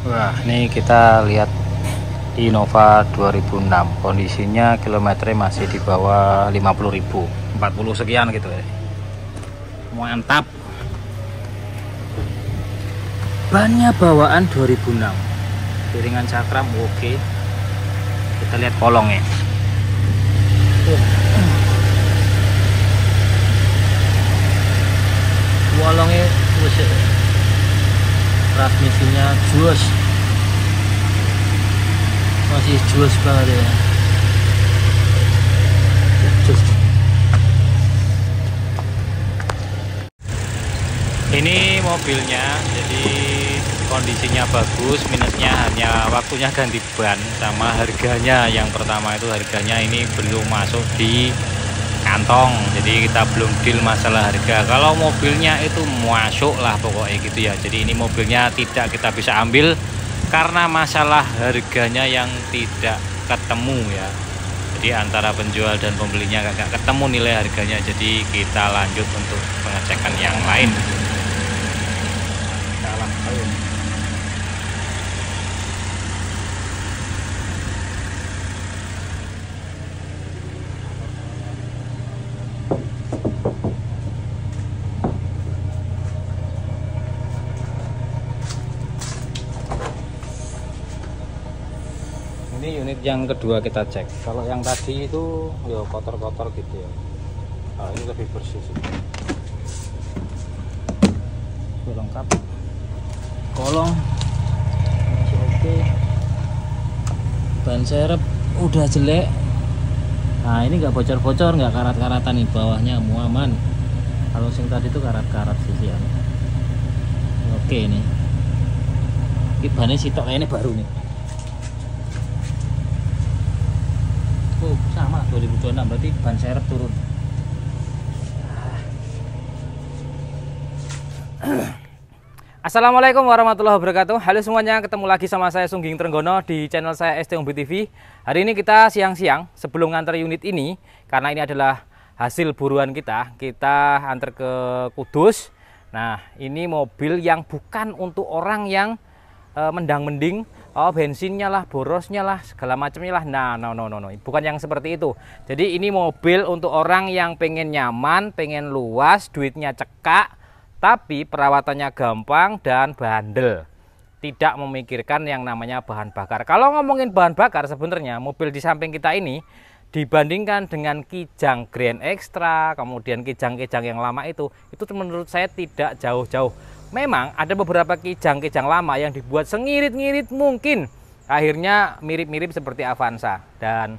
Wah, ini kita lihat Innova 2006. Kondisinya kilometernya masih di bawah 50.000, 40 sekian gitu ya. Mantap. Bannya bawaan 2006. Piringan cakram oke. Kita lihat kolongnya. Kolongnya buset. Transmisinya jos. Masih jos banget ya. Jos. Ini mobilnya, jadi kondisinya bagus, minusnya hanya waktunya ganti ban sama harganya. Yang pertama itu harganya ini belum masuk di kantong, jadi kita belum deal masalah harga. Kalau mobilnya itu masuk lah pokoknya gitu ya. Jadi ini mobilnya tidak kita bisa ambil karena masalah harganya yang tidak ketemu ya. Jadi antara penjual dan pembelinya gak ketemu nilai harganya, jadi kita lanjut untuk pengecekan yang lain. Ini unit yang kedua kita cek. Kalau yang tadi itu ya kotor-kotor gitu ya. Nah, ini lebih bersih sih. Sudah lengkap. Kolong masih oke. Ban serep udah jelek. Nah, ini nggak bocor-bocor, nggak karat-karatan nih, bawahnya aman. Kalau sing tadi itu karat-karat sih ya. Oke ini. Ini bannya sitok kayaknya baru nih. Oh, sama 2026, berarti ban serep turun. Assalamualaikum warahmatullahi wabarakatuh. Halo semuanya, ketemu lagi sama saya Sungging Trenggono di channel saya ST Umbi TV. Hari ini kita siang-siang sebelum ngantar unit ini, karena ini adalah hasil buruan kita antar ke Kudus. Nah, ini mobil yang bukan untuk orang yang mendang-mending, oh bensinnya lah, borosnya lah, segala macamnya lah. Nah, no, bukan yang seperti itu. Jadi ini mobil untuk orang yang pengen nyaman, pengen luas, duitnya cekak, tapi perawatannya gampang dan bandel. Tidak memikirkan yang namanya bahan bakar. Kalau ngomongin bahan bakar, sebenarnya mobil di samping kita ini dibandingkan dengan Kijang Grand Extra, kemudian Kijang-Kijang yang lama itu menurut saya tidak jauh-jauh. Memang ada beberapa Kijang-Kijang lama yang dibuat sengirit-ngirit mungkin, akhirnya mirip-mirip seperti Avanza. Dan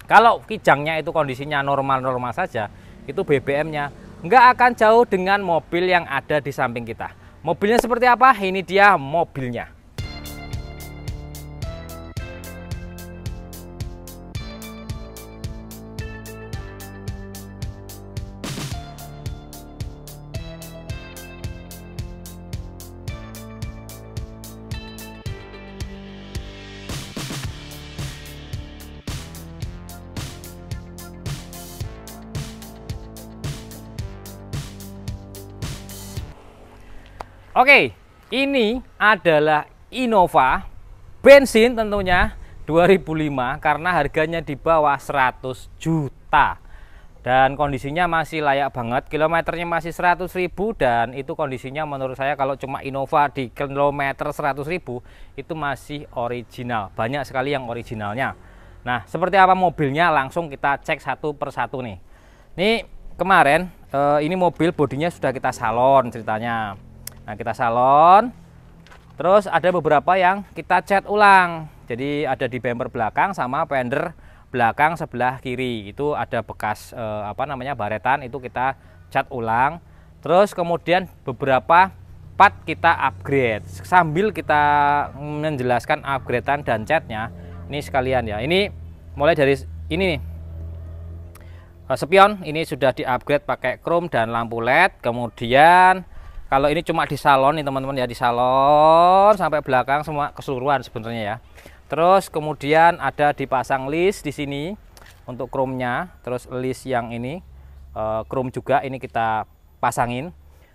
kalau Kijangnya itu kondisinya normal-normal saja, itu BBM-nya nggak akan jauh dengan mobil yang ada di samping kita. Mobilnya seperti apa? Ini dia mobilnya. Oke, ini adalah Innova bensin tentunya 2005 karena harganya di bawah 100 juta. Dan kondisinya masih layak banget, kilometernya masih 100.000 dan itu kondisinya menurut saya kalau cuma Innova di kilometer 100.000 itu masih original. Banyak sekali yang originalnya. Nah, seperti apa mobilnya langsung kita cek satu persatu nih. Ini kemarin ini mobil bodinya sudah kita salon ceritanya. Nah, kita salon, terus ada beberapa yang kita cat ulang. Jadi ada di bumper belakang sama fender belakang sebelah kiri. Itu ada bekas baretan, itu kita cat ulang. Terus kemudian beberapa part kita upgrade. Sambil kita menjelaskan upgradean dan catnya, ini sekalian ya. Ini mulai dari ini nih. Spion ini sudah di-upgrade pakai chrome dan lampu LED. Kemudian kalau ini cuma di salon nih teman-teman ya, di salon sampai belakang semua keseluruhan sebenarnya ya. Terus kemudian ada dipasang list di sini untuk chrome-nya, terus list yang ini chrome juga ini kita pasangin.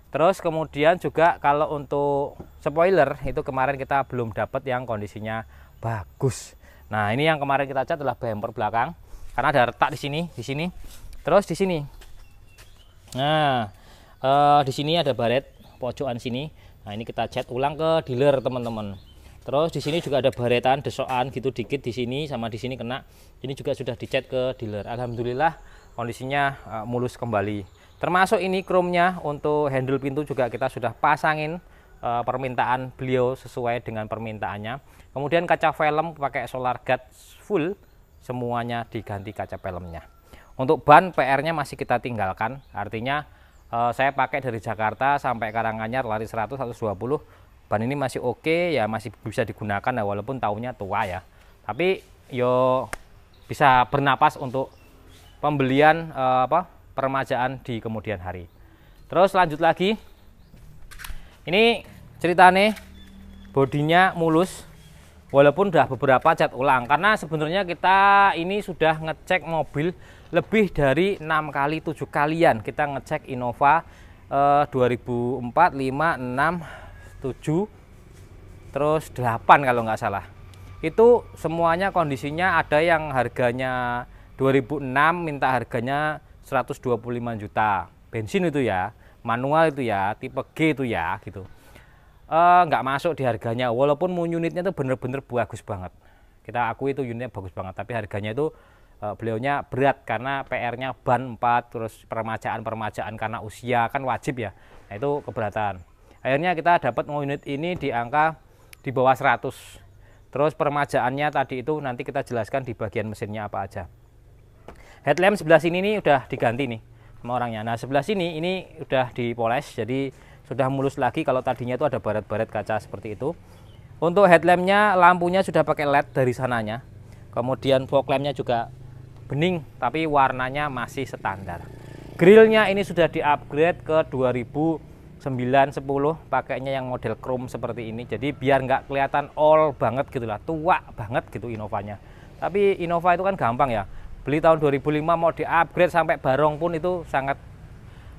Terus kemudian juga kalau untuk spoiler itu kemarin kita belum dapat yang kondisinya bagus. Nah, ini yang kemarin kita cat adalah bumper belakang karena ada retak di sini. Terus di sini. Nah, di sini ada baret pojokan sini. Nah, ini kita cat ulang ke dealer, teman-teman. Terus di sini juga ada baretan desokan gitu dikit di sini sama di sini kena. Ini juga sudah dicat ke dealer. Alhamdulillah kondisinya mulus kembali. Termasuk ini chrome-nya untuk handle pintu juga kita sudah pasangin permintaan beliau sesuai dengan permintaannya. Kemudian kaca film pakai solar guard full, semuanya diganti kaca filmnya. Untuk ban PR-nya masih kita tinggalkan, artinya saya pakai dari Jakarta sampai Karanganyar lari 100-120. Ban ini masih oke ya, masih bisa digunakan ya, walaupun tahunnya tua ya. Tapi yo bisa bernapas untuk pembelian peremajaan di kemudian hari. Terus lanjut lagi, ini ceritanya bodinya mulus walaupun udah beberapa cat ulang, karena sebenarnya kita ini sudah ngecek mobil lebih dari 6 kali 7 kalian kita ngecek Innova 2004, 5, 6, 7 terus 8 kalau nggak salah. Itu semuanya kondisinya ada yang harganya 2006 minta harganya 125 juta bensin itu ya, manual itu ya, tipe G itu ya gitu. Nggak masuk di harganya, walaupun unitnya itu bener-bener bagus banget, kita akui itu unitnya bagus banget, tapi harganya itu beliaunya berat karena PR-nya ban 4, terus permajaan karena usia kan wajib ya. Nah, itu keberatan. Akhirnya kita dapat unit ini di angka di bawah 100. Terus permajaannya tadi itu nanti kita jelaskan di bagian mesinnya apa aja. Headlamp sebelah sini nih udah diganti nih sama orangnya. Nah, sebelah sini ini udah dipoles, jadi sudah mulus lagi. Kalau tadinya itu ada baret-baret kaca seperti itu. Untuk headlampnya, lampunya sudah pakai LED dari sananya. Kemudian fog lampnya juga bening, tapi warnanya masih standar. Grillnya ini sudah di-upgrade ke 2009-10, pakainya yang model chrome seperti ini. Jadi biar nggak kelihatan old banget gitulah, tua banget gitu Innovanya. Tapi Innova itu kan gampang ya. Beli tahun 2005 mau di-upgrade sampai barong pun itu sangat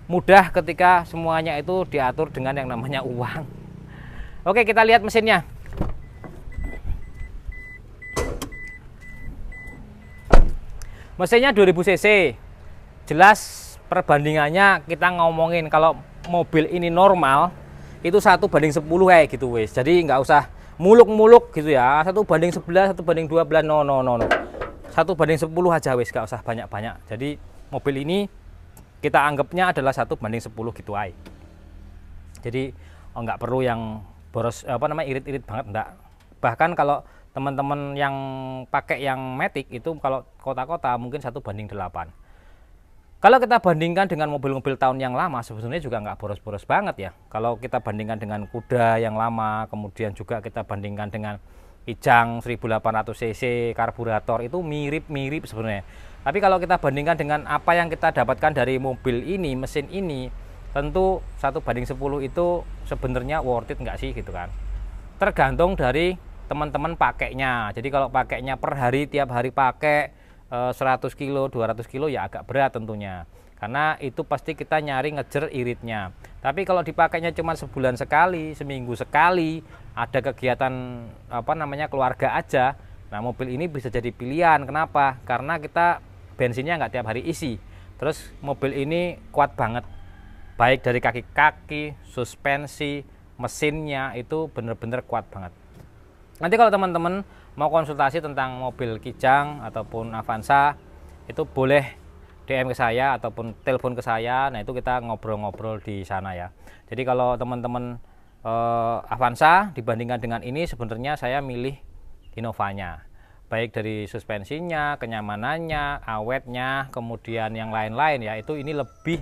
mudah ketika semuanya itu diatur dengan yang namanya uang. Oke, kita lihat mesinnya. Mesinnya 2000 cc. Jelas perbandingannya kita ngomongin kalau mobil ini normal itu 1:10 kayak gitu wes. Jadi nggak usah muluk-muluk gitu ya. 1:11, 1:12, no. 1:10 aja wes, gak usah banyak-banyak. Jadi mobil ini kita anggapnya adalah 1:10 gitu aja. Jadi nggak perlu yang boros irit-irit banget, enggak. Bahkan kalau teman-teman yang pakai yang Matic itu kalau kota-kota mungkin 1:8. Kalau kita bandingkan dengan mobil-mobil tahun yang lama sebenarnya juga nggak boros-boros banget ya. Kalau kita bandingkan dengan Kuda yang lama, kemudian juga kita bandingkan dengan Kijang 1800 cc karburator, itu mirip-mirip sebenarnya. Tapi kalau kita bandingkan dengan apa yang kita dapatkan dari mobil ini, mesin ini, tentu 1:10 itu sebenarnya worth it nggak sih gitu kan. Tergantung dari teman-teman pakainya. Jadi kalau pakainya per hari, tiap hari pakai 100 kilo, 200 kilo ya agak berat tentunya. Karena itu pasti kita nyari ngejer iritnya. Tapi kalau dipakainya cuma sebulan sekali, seminggu sekali, ada kegiatan keluarga aja, nah mobil ini bisa jadi pilihan. Kenapa? Karena kita bensinnya nggak tiap hari isi. Terus mobil ini kuat banget, baik dari kaki-kaki, suspensi, mesinnya itu bener-bener kuat banget. Nanti kalau teman-teman mau konsultasi tentang mobil Kijang ataupun Avanza, itu boleh DM ke saya ataupun telepon ke saya. Nah, itu kita ngobrol-ngobrol di sana ya. Jadi kalau teman-teman Avanza dibandingkan dengan ini, sebenarnya saya milih Innovanya. Baik dari suspensinya, kenyamanannya, awetnya, kemudian yang lain-lain ya, itu ini lebih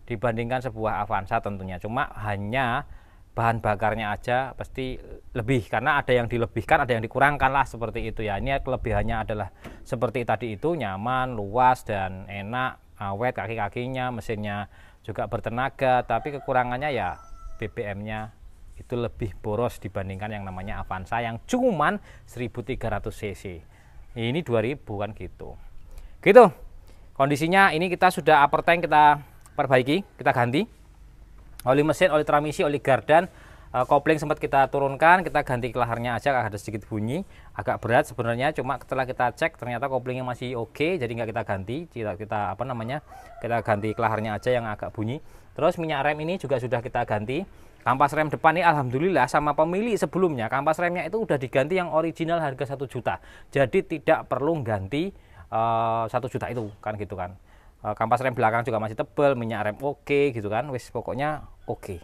dibandingkan sebuah Avanza tentunya. Cuma hanya bahan bakarnya aja pasti lebih, karena ada yang dilebihkan, ada yang dikurangkan lah seperti itu ya. Ini kelebihannya adalah seperti tadi itu, nyaman, luas dan enak, awet kaki-kakinya, mesinnya juga bertenaga. Tapi kekurangannya ya BBM-nya itu lebih boros dibandingkan yang namanya Avanza yang cuman 1300 cc. Ini 2000 kan gitu. Gitu. Kondisinya ini kita sudah upper tank kita perbaiki, kita ganti. Oli mesin, oli transmisi, oli gardan, kopling sempat kita turunkan, kita ganti kelaharnya aja, ada sedikit bunyi, agak berat sebenarnya, cuma setelah kita cek ternyata koplingnya masih oke, jadi nggak kita ganti, kita ganti kelaharnya aja yang agak bunyi. Terus minyak rem ini juga sudah kita ganti. Kampas rem depan ini alhamdulillah sama pemilik sebelumnya, kampas remnya itu udah diganti yang original harga 1 juta, jadi tidak perlu ganti 1 juta itu kan gitu kan. Kampas rem belakang juga masih tebal, minyak rem oke gitu kan, wis pokoknya oke.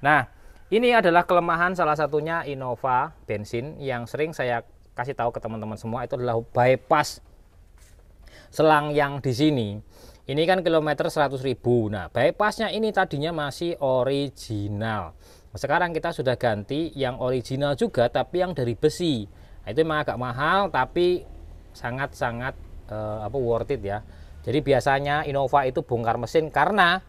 Nah, ini adalah kelemahan salah satunya Innova bensin yang sering saya kasih tahu ke teman-teman semua, itu adalah bypass selang yang di sini. Ini kan kilometer 100.000. Nah, bypassnya ini tadinya masih original. Sekarang kita sudah ganti yang original juga, tapi yang dari besi. Nah, itu memang agak mahal, tapi sangat-sangat worth it ya. Jadi biasanya Innova itu bongkar mesin karena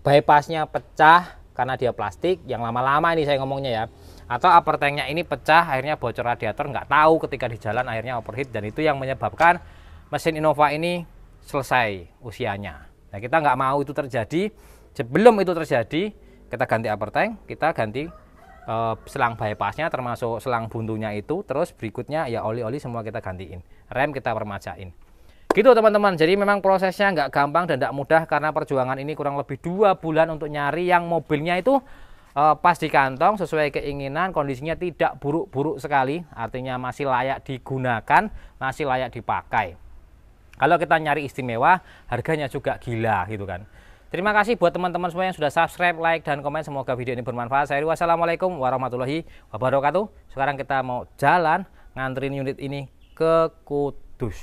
bypassnya pecah karena dia plastik, yang lama-lama ini saya ngomongnya ya, atau upper tanknya ini pecah, akhirnya bocor radiator, nggak tahu ketika di jalan akhirnya overheat, dan itu yang menyebabkan mesin Innova ini selesai usianya. Nah, kita nggak mau itu terjadi. Sebelum itu terjadi, kita ganti upper tank, kita ganti selang bypassnya termasuk selang buntunya itu, terus berikutnya ya oli-oli semua kita gantiin, rem kita permajain. Gitu teman-teman, jadi memang prosesnya nggak gampang dan nggak mudah, karena perjuangan ini kurang lebih 2 bulan untuk nyari yang mobilnya itu pas di kantong sesuai keinginan, kondisinya tidak buruk-buruk sekali, artinya masih layak digunakan, masih layak dipakai. Kalau kita nyari istimewa, harganya juga gila gitu kan. Terima kasih buat teman-teman semua yang sudah subscribe, like, dan komen. Semoga video ini bermanfaat. Saya wassalamualaikum warahmatullahi wabarakatuh. Sekarang kita mau jalan nganterin unit ini ke Kudus.